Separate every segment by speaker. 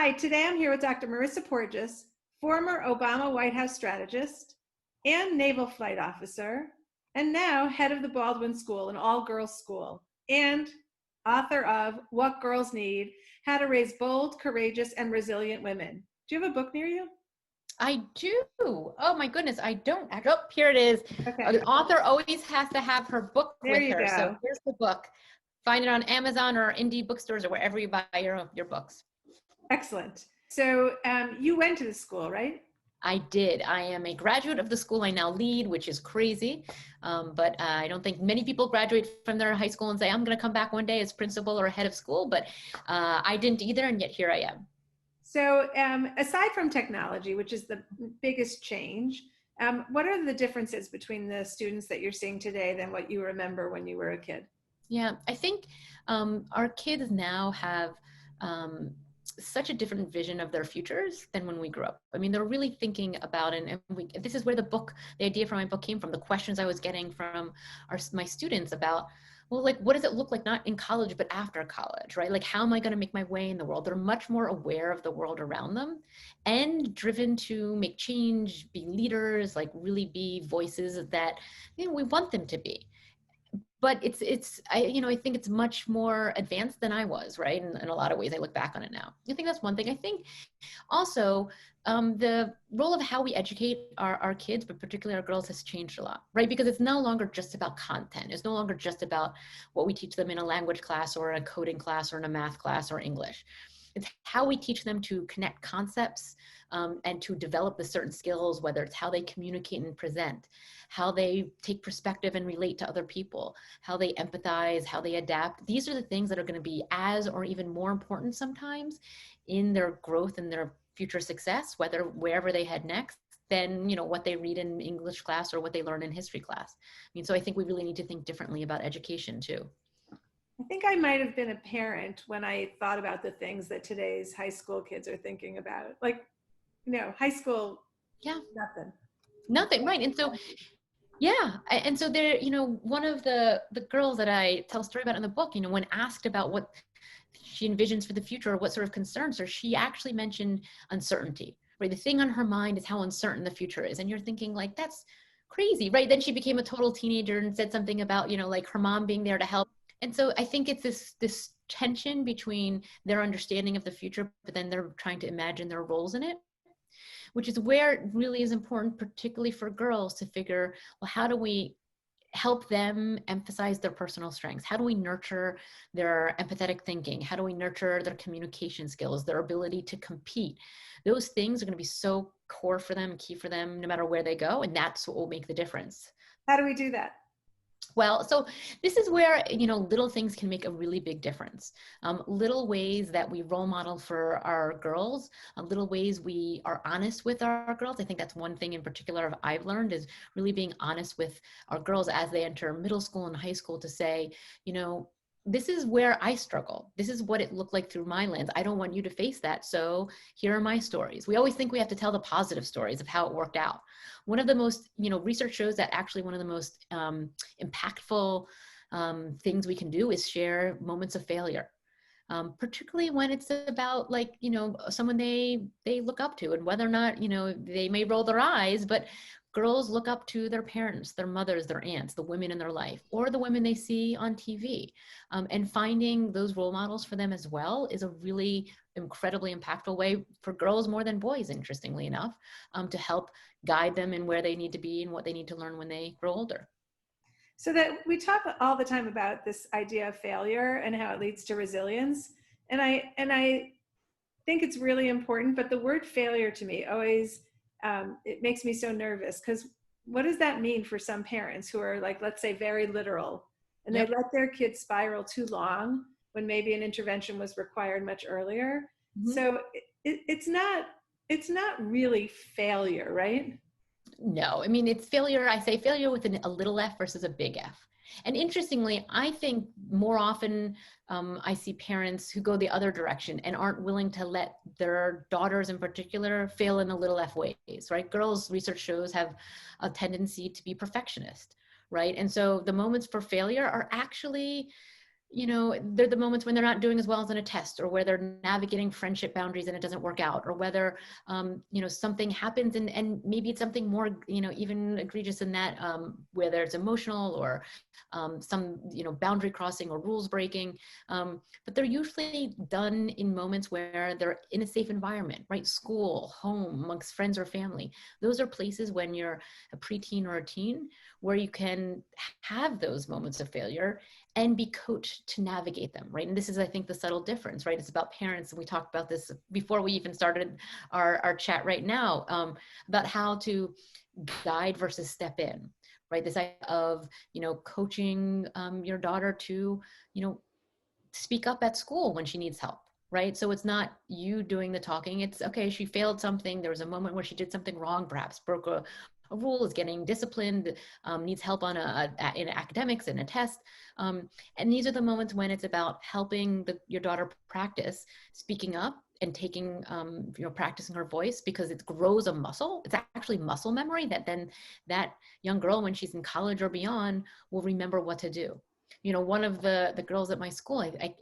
Speaker 1: Hi, today I'm here with Dr. Marisa Porges, former Obama White House strategist and naval flight officer, and now head of the Baldwin School, an all-girls school, and author of What Girls Need, How to Raise Bold, Courageous, and Resilient Women. Do you have a book near you?
Speaker 2: I do. Oh my goodness, I don't. Oh, here it is.
Speaker 1: Okay.
Speaker 2: The author always has to have her book
Speaker 1: There
Speaker 2: with
Speaker 1: you
Speaker 2: her.
Speaker 1: go.
Speaker 2: So here's the book. Find it on Amazon or indie bookstores or wherever you buy your books.
Speaker 1: Excellent. So you went to the school, right?
Speaker 2: I did. I am a graduate of the school I now lead, which is crazy. But I don't think many people graduate from their high school and say, I'm going to come back one day as principal or head of school. But I didn't either. And yet here I am.
Speaker 1: So aside from technology, which is the biggest change, what are the differences between the students that you're seeing today than what you remember when you were a kid?
Speaker 2: Yeah, I think our kids now have such a different vision of their futures than when we grew up. I mean, they're really thinking about, and this is where the idea for my book came from, the questions I was getting from my students about, well, like, what does it look like, not in college, but after college, right? Like, how am I going to make my way in the world? They're much more aware of the world around them and driven to make change, be leaders, like really be voices that, we want them to be. But I think it's much more advanced than I was, right? In a lot of ways, I look back on it now. I think that's one thing. I think also the role of how we educate our kids, but particularly our girls, has changed a lot, right? Because it's no longer just about content. It's no longer just about what we teach them in a language class or a coding class or in a math class or English. It's how we teach them to connect concepts and to develop the certain skills, whether it's how they communicate and present, how they take perspective and relate to other people, how they empathize, how they adapt. These are the things that are going to be as or even more important sometimes in their growth and their future success, wherever they head next, than what they read in English class or what they learn in history class. I mean, so I think we really need to think differently about education too.
Speaker 1: I think I might have been a parent when I thought about the things that today's high school kids are thinking about. Like, high school,
Speaker 2: Yeah,
Speaker 1: nothing.
Speaker 2: right. And so yeah. And so there, one of the girls that I tell a story about in the book, when asked about what she envisions for the future or what sort of concerns her, she actually mentioned uncertainty, right? The thing on her mind is how uncertain the future is. And you're thinking, like, that's crazy, right? Then she became a total teenager and said something about, like her mom being there to help. And so I think it's this tension between their understanding of the future, but then they're trying to imagine their roles in it, which is where it really is important, particularly for girls, to figure, well, how do we help them emphasize their personal strengths? How do we nurture their empathetic thinking? How do we nurture their communication skills, their ability to compete? Those things are going to be so core for them, key for them, no matter where they go. And that's what will make the difference.
Speaker 1: How do we do that?
Speaker 2: Well, so this is where, little things can make a really big difference. Little ways that we role model for our girls, little ways we are honest with our girls. I think that's one thing in particular I've learned, is really being honest with our girls as they enter middle school and high school, to say, this is where I struggle. This is what it looked like through my lens. I don't want you to face that. So here are my stories. We always think we have to tell the positive stories of how it worked out. One of the most, research shows that actually one of the most impactful things we can do is share moments of failure. Particularly when it's about, like, someone they look up to, and whether or not, they may roll their eyes, but girls look up to their parents, their mothers, their aunts, the women in their life, or the women they see on TV. And finding those role models for them as well is a really incredibly impactful way for girls more than boys, interestingly enough, to help guide them in where they need to be and what they need to learn when they grow older.
Speaker 1: So that we talk all the time about this idea of failure and how it leads to resilience. And I think it's really important, but the word failure to me always, it makes me so nervous, because what does that mean for some parents who are, like, let's say, very literal, and
Speaker 2: Yep.
Speaker 1: they let their kids spiral too long when maybe an intervention was required much earlier?
Speaker 2: Mm-hmm.
Speaker 1: So it's not really failure, right?
Speaker 2: No, I mean, it's failure. I say failure with a little f versus a big F. And interestingly, I think more often I see parents who go the other direction and aren't willing to let their daughters in particular fail in the little f ways, right? Girls, research shows, have a tendency to be perfectionist, right? And so the moments for failure are actually they're the moments when they're not doing as well as in a test, or where they're navigating friendship boundaries and it doesn't work out, or whether, something happens and maybe it's something more, even egregious than that, whether it's emotional or some, boundary crossing or rules breaking. But they're usually done in moments where they're in a safe environment, right? School, home, amongst friends or family. Those are places when you're a preteen or a teen where you can have those moments of failure and be coached to navigate them, right? And this is, I think, the subtle difference, right? It's about parents, and we talked about this before we even started our chat right now, about how to guide versus step in, right? This idea of, coaching your daughter to, speak up at school when she needs help, right? So it's not you doing the talking. It's okay, she failed something. There was a moment where she did something wrong, perhaps broke a rule, is getting disciplined, needs help on in academics and a test. And these are the moments when it's about helping your daughter practice speaking up and taking, practicing her voice, because it grows a muscle. It's actually muscle memory that then that young girl, when she's in college or beyond, will remember what to do. One of the girls at my school, I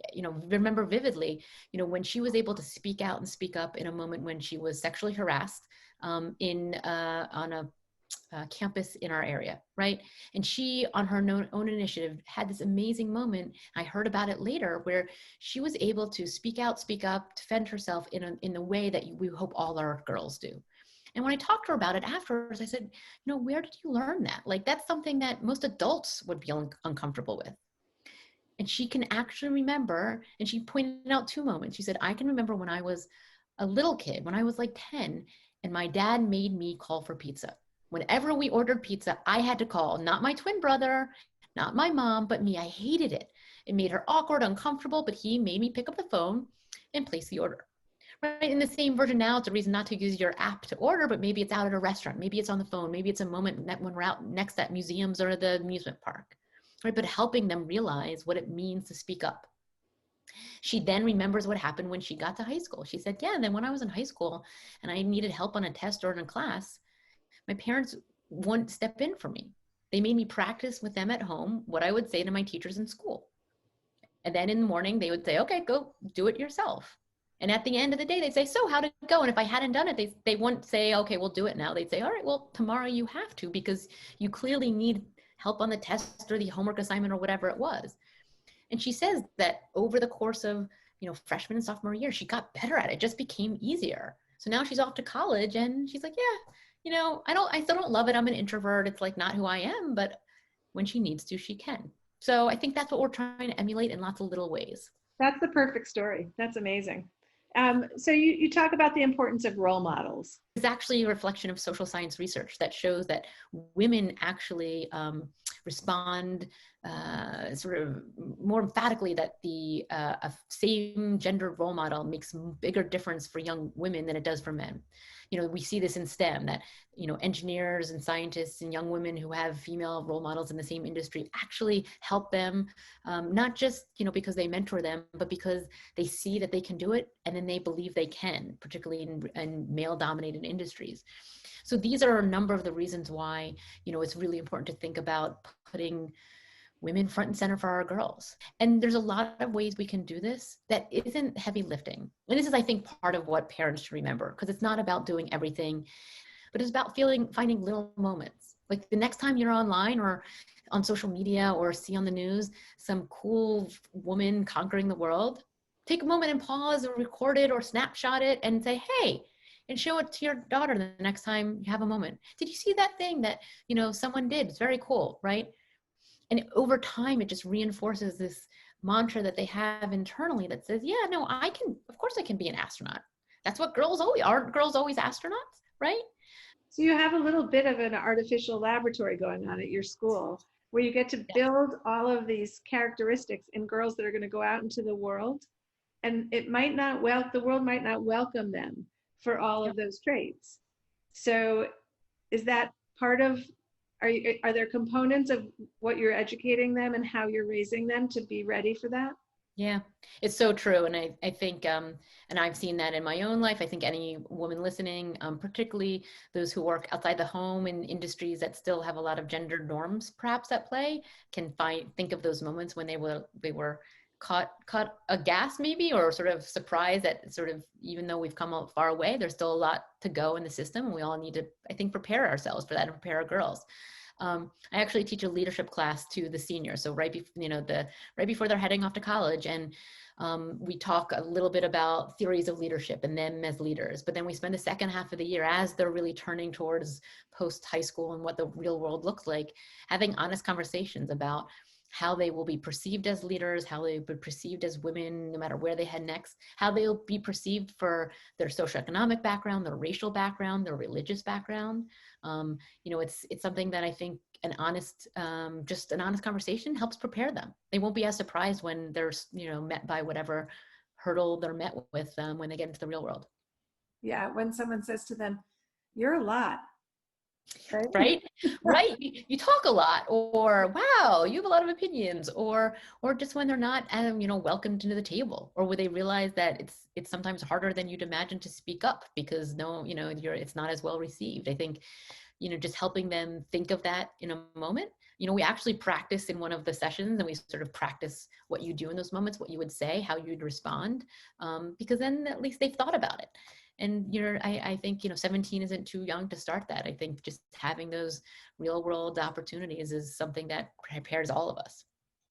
Speaker 2: remember vividly, when she was able to speak out and speak up in a moment when she was sexually harassed, on a campus in our area, right? And she, on her own initiative, had this amazing moment. I heard about it later, where she was able to speak out, speak up, defend herself in the way that we hope all our girls do. And when I talked to her about it afterwards, I said, where did you learn that? Like, that's something that most adults would be uncomfortable with. And she can actually remember, and she pointed out two moments. She said, I can remember when I was a little kid, when I was like 10, and my dad made me call for pizza. Whenever we ordered pizza, I had to call, not my twin brother, not my mom, but me. I hated it. It made her awkward, uncomfortable, but he made me pick up the phone and place the order. Right? In the same version now, it's a reason not to use your app to order, but maybe it's out at a restaurant. Maybe it's on the phone. Maybe it's a moment that when we're out next at museums or the amusement park. Right? But helping them realize what it means to speak up. She then remembers what happened when she got to high school. She said, yeah, and then when I was in high school and I needed help on a test or in a class, my parents wouldn't step in for me. They made me practice with them at home what I would say to my teachers in school. And then in the morning, they would say, okay, go do it yourself. And at the end of the day, they'd say, so how did it go? And if I hadn't done it, they wouldn't say, okay, we'll do it now. They'd say, all right, well, tomorrow you have to, because you clearly need help on the test or the homework assignment or whatever it was. And she says that over the course of, freshman and sophomore year, she got better at it. It just became easier. So now she's off to college and she's like, yeah, I still don't love it. I'm an introvert. It's like not who I am, but when she needs to, she can. So I think that's what we're trying to emulate in lots of little ways.
Speaker 1: That's the perfect story. That's amazing. So you talk about the importance of role models.
Speaker 2: It's actually a reflection of social science research that shows that women actually respond sort of more emphatically that the same gender role model makes bigger difference for young women than it does for men. We see this in STEM, that, engineers and scientists and young women who have female role models in the same industry actually help them, not just, because they mentor them, but because they see that they can do it and then they believe they can, particularly in male-dominated industries. So these are a number of the reasons why, it's really important to think about putting women front and center for our girls. And there's a lot of ways we can do this that isn't heavy lifting. And this is, I think, part of what parents should remember, because it's not about doing everything, but it's about finding little moments. Like the next time you're online or on social media or see on the news some cool woman conquering the world, take a moment and pause or record it or snapshot it and say, hey, and show it to your daughter the next time you have a moment. Did you see that thing that, someone did? It's very cool, right? And over time, it just reinforces this mantra that they have internally that says, yeah, no, of course I can be an astronaut. That's what aren't girls always astronauts, right?
Speaker 1: So you have a little bit of an artificial laboratory going on at your school where you get to build all of these characteristics in girls that are going to go out into the world. And the world might not welcome them for all of those traits. So is that part of, are there components of what you're educating them and how you're raising them to be ready for that?
Speaker 2: Yeah, it's so true. And I think, and I've seen that in my own life. I think any woman listening, particularly those who work outside the home in industries that still have a lot of gender norms perhaps at play, can think of those moments when they were caught aghast maybe, or sort of surprised that sort of, even though we've come out far away, there's still a lot to go in the system. And we all need to, I think, prepare ourselves for that and prepare our girls. I actually teach a leadership class to the seniors. So right before they're heading off to college, and we talk a little bit about theories of leadership and them as leaders. But then we spend the second half of the year, as they're really turning towards post high school and what the real world looks like, having honest conversations about how they will be perceived as leaders, how they will be perceived as women, no matter where they head next, how they'll be perceived for their socioeconomic background, their racial background, their religious background. It's something that I think just an honest conversation helps prepare them. They won't be as surprised when they're, met by whatever hurdle they're met with when they get into the real world.
Speaker 1: Yeah, when someone says to them, "You're a lot," right?
Speaker 2: Right. Right. You talk a lot, or wow, you have a lot of opinions, or just when they're not welcomed into the table, or where they realize that it's sometimes harder than you'd imagine to speak up because it's not as well received. I think just helping them think of that in a moment. We actually practice in one of the sessions, and we sort of practice what you do in those moments, what you would say, how you'd respond, because then at least they've thought about it. And I think 17 isn't too young to start that. I think just having those real world opportunities is something that prepares all of us.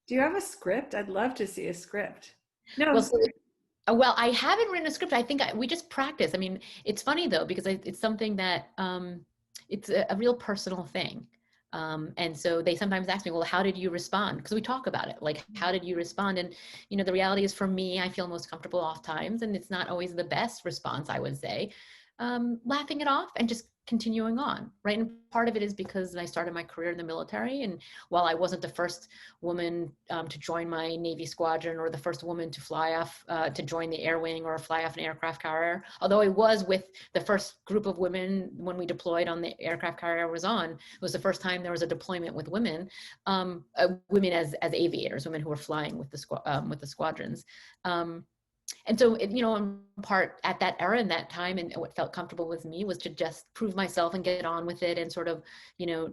Speaker 1: Do you have a script? I'd love to see a script. No, I'm
Speaker 2: Well, so
Speaker 1: sorry.
Speaker 2: Well, I haven't written a script. I think we just practice. I mean, it's funny though, because it's something that it's a real personal thing. And so they sometimes ask me, well, how did you respond? Because we talk about it, like, how did you respond? And, the reality is, for me, I feel most comfortable oft times, and it's not always the best response, I would say, laughing it off and just continuing on, right? And part of it is because I started my career in the military, and while I wasn't the first woman to join my Navy squadron, or the first woman to fly off to join the air wing or fly off an aircraft carrier, although I was with the first group of women when we deployed on the aircraft carrier I was on. It was the first time there was a deployment with women, women as aviators, women who were flying with the squadrons. And so, in part at that era and that time, and what felt comfortable with me was to just prove myself and get on with it, and sort of,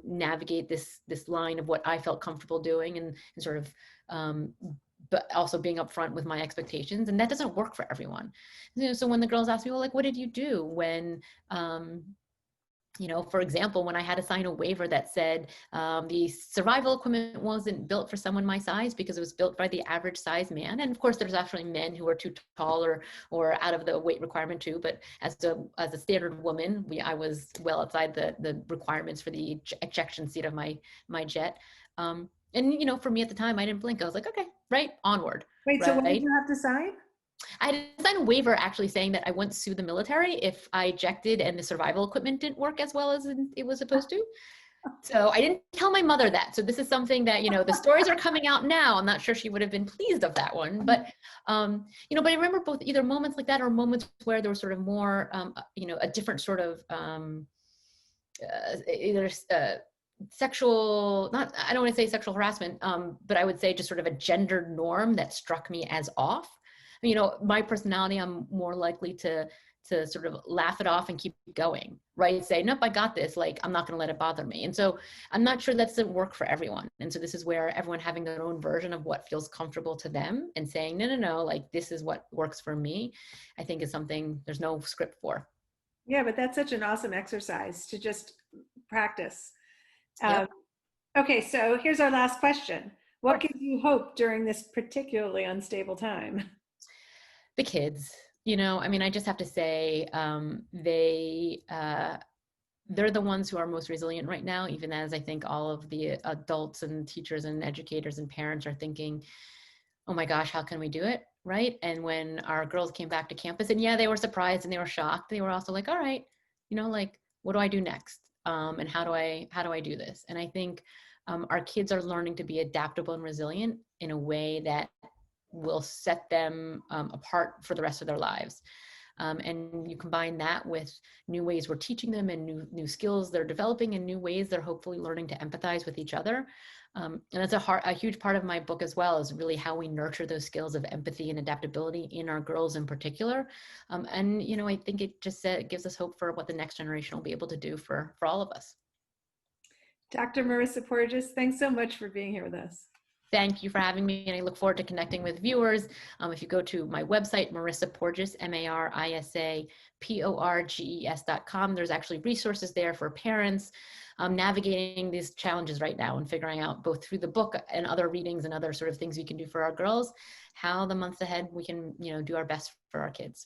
Speaker 2: navigate this line of what I felt comfortable doing, and sort of, but also being upfront with my expectations. And that doesn't work for everyone. So when the girls ask me, well, like, what did you do when, for example, when I had to sign a waiver that said the survival equipment wasn't built for someone my size because it was built by the average size man. And of course, there's actually men who are too tall or out of the weight requirement too. But as a standard woman, I was well outside the requirements for the ejection seat of my jet. And for me at the time, I didn't blink. I was like, okay, right, onward.
Speaker 1: Wait, so what did
Speaker 2: Right.
Speaker 1: you have to sign?
Speaker 2: I had to sign a waiver actually saying that I wouldn't sue the military if I ejected and the survival equipment didn't work as well as it was supposed to. So I didn't tell my mother that. So this is something that, the stories are coming out now. I'm not sure she would have been pleased of that one, but, but I remember both either moments like that or moments where there was sort of more, a different sort of, either sexual, not, I don't want to say sexual harassment, but I would say just sort of a gendered norm that struck me as off. My personality, I'm more likely to sort of laugh it off and keep going, right? Say, nope, I got this. Like, I'm not going to let it bother me. And so I'm not sure that doesn't work for everyone. And so this is where everyone having their own version of what feels comfortable to them and saying, no, like, this is what works for me, I think is something there's no script for.
Speaker 1: Yeah, but that's such an awesome exercise to just practice.
Speaker 2: Yep.
Speaker 1: Okay, so here's our last question. What
Speaker 2: Sure.
Speaker 1: gives you hope during this particularly unstable time?
Speaker 2: The kids, I just have to say, they're the ones who are most resilient right now, even as I think all of the adults and teachers and educators and parents are thinking, oh my gosh, how can we do it? Right. And when our girls came back to campus, and yeah, they were surprised and they were shocked. They were also like, all right, like, what do I do next? And how do I do this? And I think our kids are learning to be adaptable and resilient in a way that will set them apart for the rest of their lives. And you combine that with new ways we're teaching them and new skills they're developing and new ways they're hopefully learning to empathize with each other. And that's a huge part of my book as well, is really how we nurture those skills of empathy and adaptability in our girls in particular. And, you know, I think it just gives us hope for what the next generation will be able to do for all of us.
Speaker 1: Dr. Marisa Porges, thanks so much for being here with us.
Speaker 2: Thank you for having me, and I look forward to connecting with viewers. If you go to my website, Marisa Porges, MarisaPorges.com, there's actually resources there for parents navigating these challenges right now and figuring out, both through the book and other readings and other sort of things we can do for our girls, how the months ahead we can, you know, do our best for our kids.